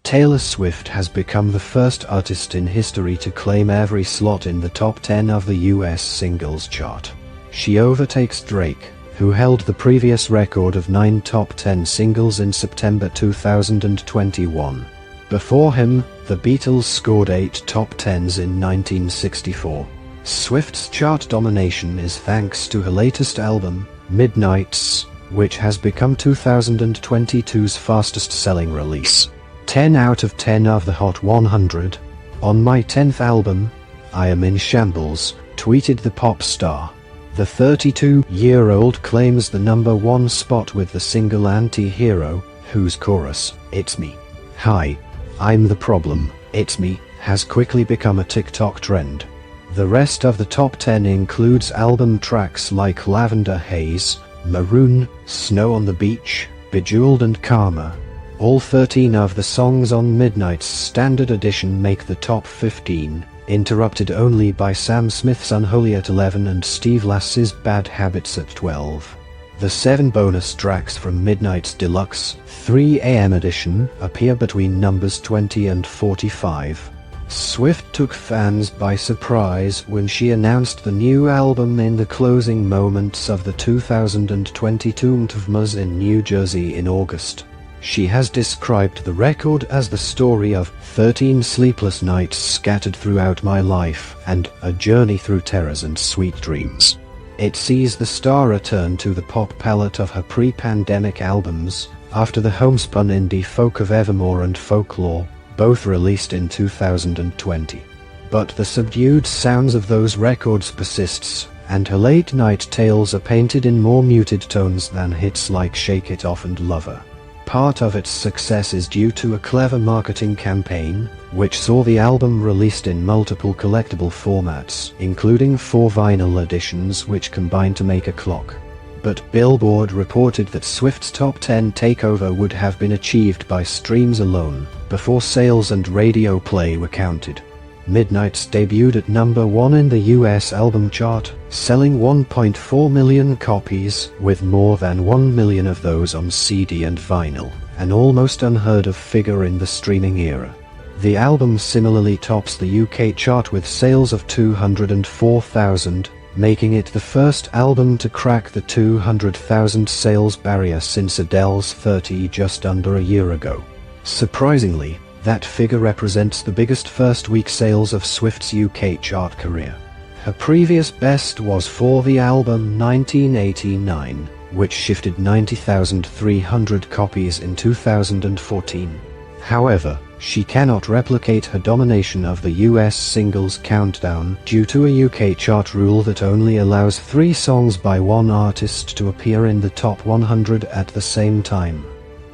Taylor Swift has become the first artist in history to claim every slot in the top 10 of the US singles chart. She overtakes Drake, who held the previous record of 9 top 10 singles in September 2021. Before him, the Beatles scored 8 top 10s in 1964. Swift's chart domination is thanks to her latest album, Midnights, which has become 2022's fastest-selling release. 10 out of 10 of the Hot 100. "On my 10th album, I am in shambles," tweeted the pop star. The 32-year-old claims the #1 spot with the single Anti-Hero, whose chorus, "It's Me. Hi. I'm the problem, it's me," has quickly become a TikTok trend. The rest of the top 10 includes album tracks like Lavender Haze, Maroon, Snow on the Beach, Bejeweled and Karma. All 13 of the songs on Midnight's Standard Edition make the top 15, interrupted only by Sam Smith's Unholy at 11 and Steve Lass's Bad Habits at 12. The 7 bonus tracks from Midnight's Deluxe 3 AM edition appear between numbers 20 and 45. Swift took fans by surprise when she announced the new album in the closing moments of the 2022 MTVMAs in New Jersey in August. She has described the record as the story of 13 sleepless nights scattered throughout my life and a journey through terrors and sweet dreams. It sees the star return to the pop palette of her pre-pandemic albums, after the homespun indie folk of Evermore and Folklore, both released in 2020. But the subdued sounds of those records persists, and her late-night tales are painted in more muted tones than hits like Shake It Off and Lover. Part of its success is due to a clever marketing campaign, which saw the album released in multiple collectible formats, including 4 vinyl editions which combine to make a clock. But Billboard reported that Swift's top 10 takeover would have been achieved by streams alone, before sales and radio play were counted. Midnights debuted at #1 in the US album chart, selling 1.4 million copies, with more than 1 million of those on CD and vinyl, an almost unheard of figure in the streaming era. The album similarly tops the UK chart with sales of 204,000, making it the first album to crack the 200,000 sales barrier since Adele's 30 just under a year ago. Surprisingly, that figure represents the biggest first-week sales of Swift's UK chart career. Her previous best was for the album 1989, which shifted 90,300 copies in 2014. However, she cannot replicate her domination of the US singles countdown due to a UK chart rule that only allows 3 songs by one artist to appear in the top 100 at the same time.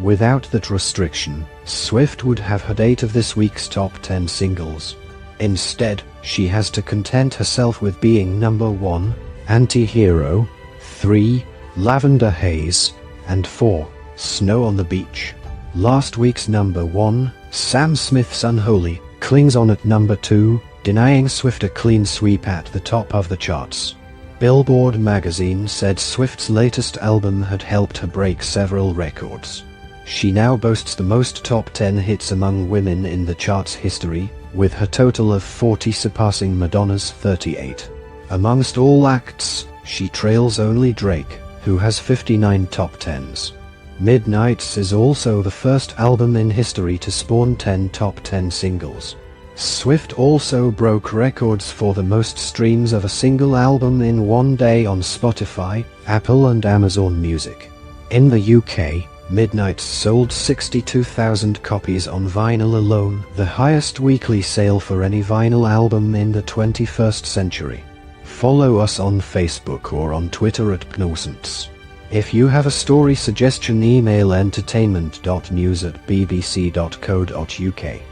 Without that restriction, Swift would have had 8 of this week's top 10 singles. Instead, she has to content herself with being #1, Anti-Hero, 3, Lavender Haze, and 4, Snow on the Beach. Last week's #1, Sam Smith's Unholy, clings on at #2, denying Swift a clean sweep at the top of the charts. Billboard magazine said Swift's latest album had helped her break several records. She now boasts the most top 10 hits among women in the chart's history, with her total of 40 surpassing Madonna's 38. Amongst all acts, she trails only Drake, who has 59 top 10s. Midnights is also the first album in history to spawn 10 top 10 singles. Swift also broke records for the most streams of a single album in one day on Spotify, Apple and Amazon Music. In the UK, Midnights sold 62,000 copies on vinyl alone, the highest weekly sale for any vinyl album in the 21st century. Follow us on Facebook or on Twitter at Pnoscence. If you have a story suggestion, email entertainment.news@bbc.co.uk.